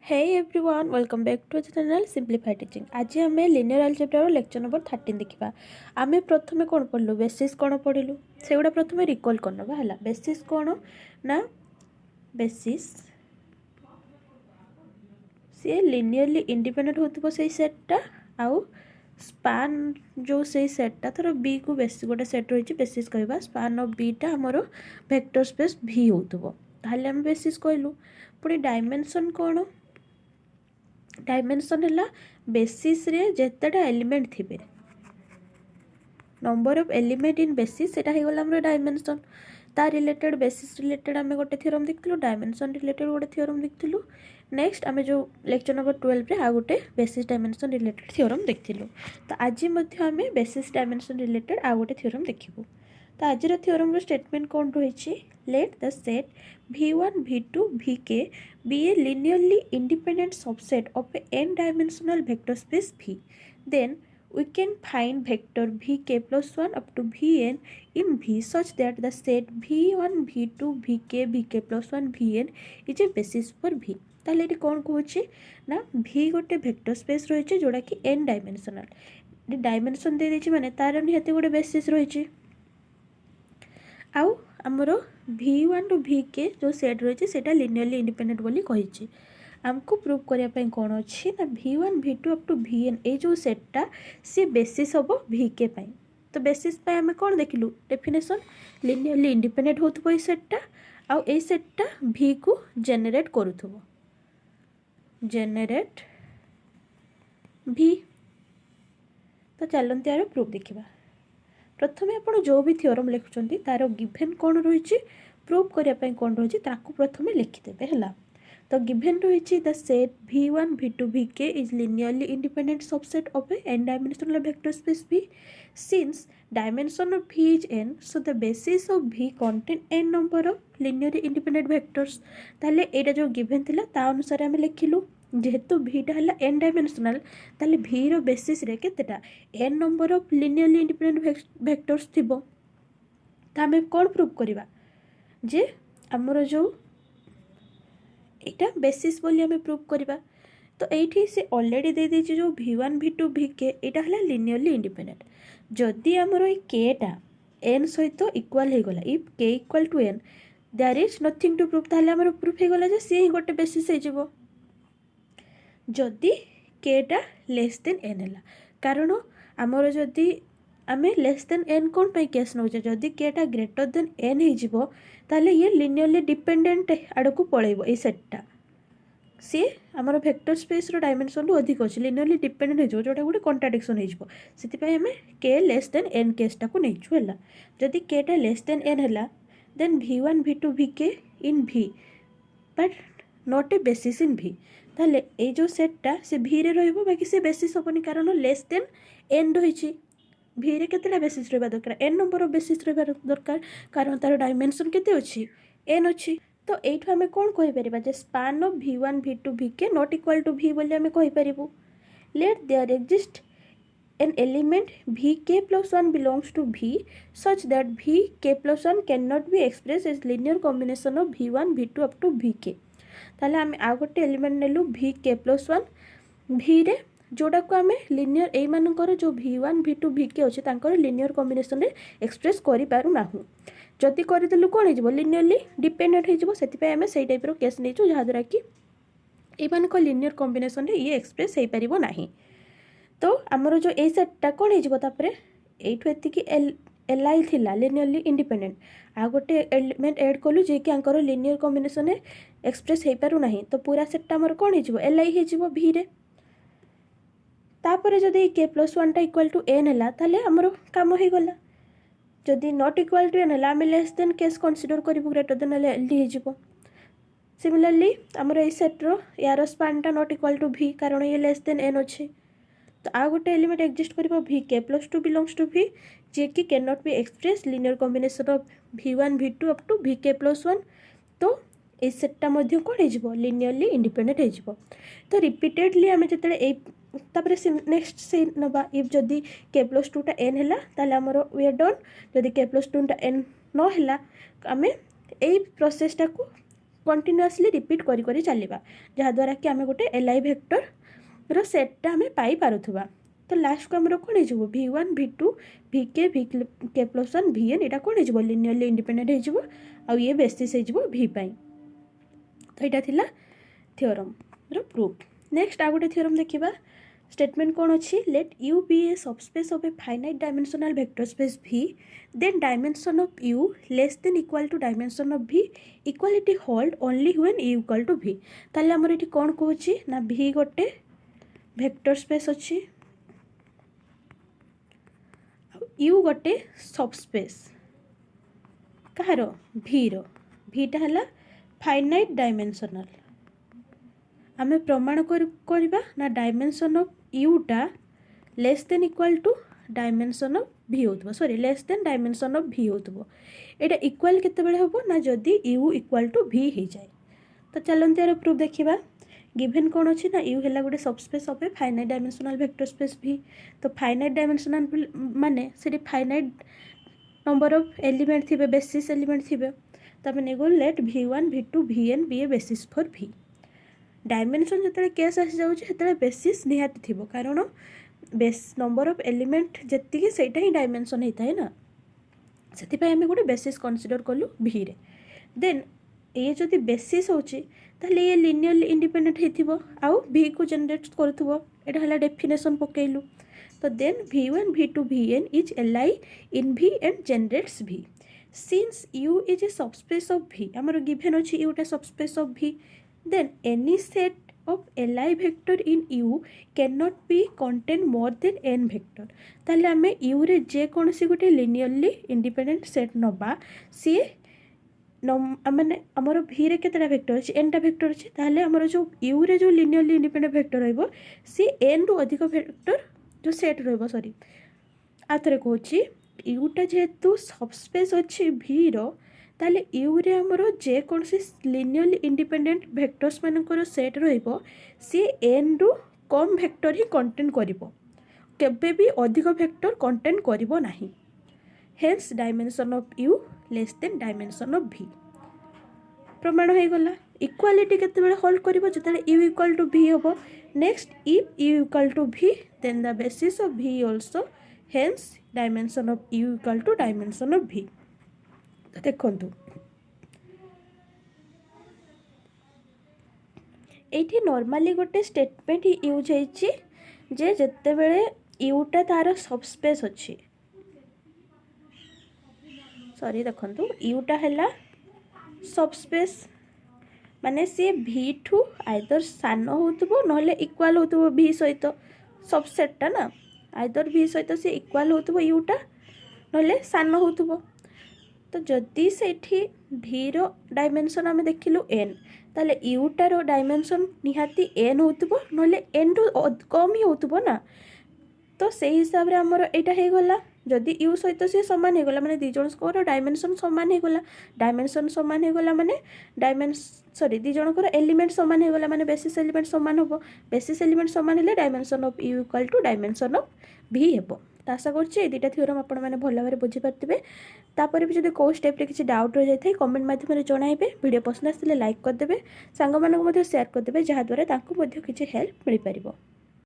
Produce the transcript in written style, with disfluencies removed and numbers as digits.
Hey everyone, welcome back to the channel Simplified Teaching. आज आम linear algebra lecture number 13 देखा। आम प्रथम कौन पढ़लु बेसिस कौन पढ़लु से गुड़ा प्रथम रिकॉल करनबा हला। बेसिस कौन ना बेसिस सी लिनियरली इंडिपेंडेंट होतबो से सेटटा आउ स्पान जो से सेटटा थोर बी को बेसिस गोटे सेट रही बेसिस कहबा स्पान ऑफ बी टा हमरो वेक्टर स्पेस v होतबो ताले हम बेसिस कहलु। पुणी डायमेंशन कौन डायमेंशन है बेसिस रे जेतेटा एलिमेंट थिबे number of element in basis सेटा हे गला हमर डायमेंशन ता रिलेटेड बेसिस रिलेटेड आमे गोटे थ्योरम देखथिलु डायमेंशन रिलेटेड गोटे थ्योरम देखथिलु। नेक्स्ट आमे जो लेक्चर नंबर 12 रे आ गोटे बेसिस डायमेंशन रिलेटेड थ्योरम देखथिलु। तो आज मध्य आमे बेसिस डायमेंशन रिलेटेड आ गोटे थ्योरम देखिबु। तो आज थ्योरम रो स्टेटमेंट कोन रहिछि let the set v1 v2 vk be a linearly independent subset of a n dimensional vector space v, then we can find vector vk plus 1 up to vn in v such that the set v1 v2 vk plus 1 vn is a basis for v। ताले ये कौन कहूँ ना v गोटे vector space रही जोड़ा कि n dimensional dimension दे देछि माने तार निहाती गोटे बेसिस रही आउ आमर v1 टू vk जो सेट रही है लिनियरली इंडिपेंडेंट बोली कही आमको प्रूव करने कौन अच्छी ना v1 v2 up to vn ए जो सेटटा सी बेसिस हम vk पाई। तो बेसिस पाई आम कौन देखिलु डेफिनेशन लिनियरली इंडिपेंडेंट होथबो ए सेटटा आउ ए सेटटा v को जेनेरेट करूथबो जेनेरेट v। तो चलते यार प्रूफ देखा। प्रथम आप जो भी थ्योरम लिखुंट तार गिभेन कौन रही प्रूफ करने कौन रही प्रथम लिखिदेवे है। तो गिभेन रही the set v1 v2 vk is linearly independent subset of A n dimensional vector space v since dimension of v is n so the basis of v contain n number of linearly independent vectors. ताले एटा जो given थिला ता अनुसार आम लिखिलु जेहेतु भीटा है n dimensional ताले v रो बेसिस रे केतेटा n number of linearly independent vectors थिबो। तो आम कौन प्रूव करवा जे आमर जो एटा बेसिस बोली आम प्रूव करवा। तो ये से ऑलरेडी दे दीजिए जो v1 v2 vk एटा है लिनियरली इंडिपेंडेंट जदि आमर ये केटा n सहित इक्वाल हो गला if k equal to n there is nothing to prove ताले आमर प्रूफ हो गला जे सी ही गोटे बेसिस हो जिवो जदि केटा लेस देन n है। कारण आमर जदि आमे लेस देन n कौन पे केस नौचे जदि केटा ग्रेटर देन n हो ताले ये लिनियरली डिपेंडेंट आड़ को पलैब ए सेटटा सी आमर वेक्टर स्पेस रो डायमेंशन रु अधिक अच्छे लिनियरली डिपेंडेंट हो जोटा गोटे कंट्राडिक्शन हो आम के लेस देन n केसटा को नहीं है। जदि केटा लेस देन n है then v1 v2 vk in v but not a basis in v ताले ए जो सेटटा से v रे रहइबो बाकी से बेसिस होबनी कारण लेस देन n रही v रे केतेटा बेसिस रहबा दरकार n नंबर ऑफ बेसिस रहबा दरकार कारण तार डायमेंशन केते अछि n अछि। तो एठो हमें कौन कहि परिबा जे span of v1 v2 vk not equal to v बोली हमें कहि परिबो let there exist an element vk plus 1 belongs to v such that vk plus 1 cannot be expressed as linear combination of v1 v2 up to vk। ताले आम आ गोटे element नेलु vk plus 1 v रे जोड़ा को आम लिनियर ए मानकर जो v1 v2 vk अच्छे तांकर लिनियर कॉम्बिनेशन रे एक्सप्रेस करि पारु नाहु जदि करदेलु कोन हो लिनियरली डिपेंडेंट हो आम से टाइप केस नहीं जहाँ द्वारा कि ये लिनियर कॉम्बिनेशन रे ये एक्सप्रेस हो पारिबो नाही। तो आमर जो ए सेटटा कौन होपर एठू एतिकी एल आई थिला लिनियरली इंडिपेंडेंट आ गोटे एलिमेंट एड कलु जे कि आंकर लिनियर कॉम्बिनेशन रे एक्सप्रेस हो पारु नाही तो पूरा सेटटा आमर कौन हो एल आई हो v रे तापर जदि k प्लस 1 टा इक्वल टू n है ताले आमर काम हो गला जदि नॉट इक्वल टू n है आम लेस देन केस कंसीडर करिवु ग्रेटर देन एल हो। सिमिलरली आमर ए सेट्रो यार स्पानटा नॉट इक्वल टू v कारण ये लेस देन n अच्छे। तो आ गोटे एलिमेंट एक्जिस्ट कर vk plus 2 belongs to v जे कि can not be express linear combination of v1 v2 up to vk plus 1। तो ए सेटटा मध्य कौन हो लिनियरली इंडिपेंडेंट हो। तो रिपीटेडली आम जो नेक्स्ट से नवा इफ जदि k प्लस 2 टा n है ताले आमर वी आर डन जदि k प्लस 2 टा n न है आम ए प्रोसेसटा को कंटिन्यूअसली रिपीट करी करी चलिबा जहाँद्वारा कि आम गोटे एल भेक्टर रो सेटटा आम पाइपा। तो लास्ट को आमर कौन हो V1 V2 VK VK plus 1 VN यहाँ कौन हो लिनियरली इंडिपेंडेंट हो आ ये बेसिस हो V पाई। तो यहाँ थिला थ्योरम रो प्रूफ। नेक्स्ट आ गोटे थ्योरम देखिबा। स्टेटमेंट कौन अच्छी let U be a subspace of a finite dimensional vector space V then dimension of U less than equal to dimension of V equality hold only when U equal to V। ताले हमर एठी कौन कहूची ना V गोटे vector space अच्छी U गोटे subspace कहार V रो Vटा है फाइनाइट डायमेंशनल आमे प्रमाण करबा ना डायमेंशन ऑफ यूटा less than equal to dimension of V होतबो sorry less than dimension of V होतबो। एटा इक्वल केते बेले होबो ना जदी U इक्वल टू V हे जाय। तो चलंत यार प्रूफ देखिबा। गिवन कौन अच्छी ना U है गोटे subspace of a finite dimensional vector space V। तो फाइनाइट डायमेंशनल माने से फाइनाइट नंबर ऑफ एलिमेंट थिबे बेसिस एलिमेंट थिबे। तो आम नेगो let V1 V2 VN be a basis for V। Dimension जो केस आसी जाए बेसिस निहाती थी कारण बेस नंबर ऑफ एलिमेंट जी से ही डायमेंशन होता है ना से आम गोटे बेसिस कनसीडर कलु V रे। देन ये जदि बेसिस होची ताहले ये लिनियरली इंडिपेंडेंट हो आउ V को जनरेट करूँ यहाँ डेफिनेशन पकेलु। तो then V1 V2 VN is LI in V and generates V since U is a subspace of V आमर गिवन अच्छी U टा subspace of V then any set of Li vector in U cannot be contain more than n vector। ताले आमे U रे जे कौन सी गोटे linearly independent set नबा सी माने आमर V रे केतेटा वेक्टर अछि n टा वेक्टर अछि ताले आमर जो U रे जो लिनियरली इंडिपेंडेंट वेक्टर रहइबो सी n रु अधिक वेक्टर जो सेट रहइबो सॉरी आथरे कहूची U टा जेतु सबस्पेस अछि V रो ताले U रे आमर जे कौन सी लिनियरली इंडिपेंडेंट वेक्टर्स मानकर सेट रहइबो सी n रु कम वेक्टर ही कंटेन करिवो केबे भी अधिक वेक्टर कंटेन करिवो नाही। Hence dimension of U less than dimension of V प्रमाण हो गला। इक्वालिटी केते बेले होल्ड करिवो जतले U इक्वल टू V होबो। Next if U equal to V then the basis of V also hence dimension of U equal to dimension of V। तो देखंतु एठी नॉर्मली गोटे स्टेटमेंट यूज होइछि जे जते बेले U टा तार सबस्पेस अछि सॉरी देखंतु U टा हैला सबस्पेस माने से V ठू आइदर सान होतबो नहले इक्वल होतबो V सहित सबसेट टा ना आइदर V सहित से इक्वल होतबो U टा नहले सान होतबो। तो जदि सेठी V रो डायमेंशन आमे देखिलु n ताले U टा रो डायमेंशन निहाती n होतबो नहले n रो कम ही होतबो ना। तो से हिसाब रे हमर एटा हे गला जदि U सहित से समान हे गला माने दी जण को डायमेंशन समान हे गला डायमेंशन समान हे गला माने सॉरी दी जण को एलिमेंट समान हे गला माने बेसिस एलिमेंट समान होबो बेसिस एलिमेंट समान हेले dimension of U equal to dimension of V हेबो। तो आशा करछि दुईटा थ्योरम आपण माने भल भाबरे बुझी पारथिबे। तापर भी जदि को स्टेप रे किछि डाउट रह जाय कमेंट माध्यम रे जणाइबे। वीडियो पसंद आसिले लाइक कर देबे सांग मानक मध्ये शेयर कर देबे जहा द्वारा तांको मध्ये किछि हेल्प मिल परिबो।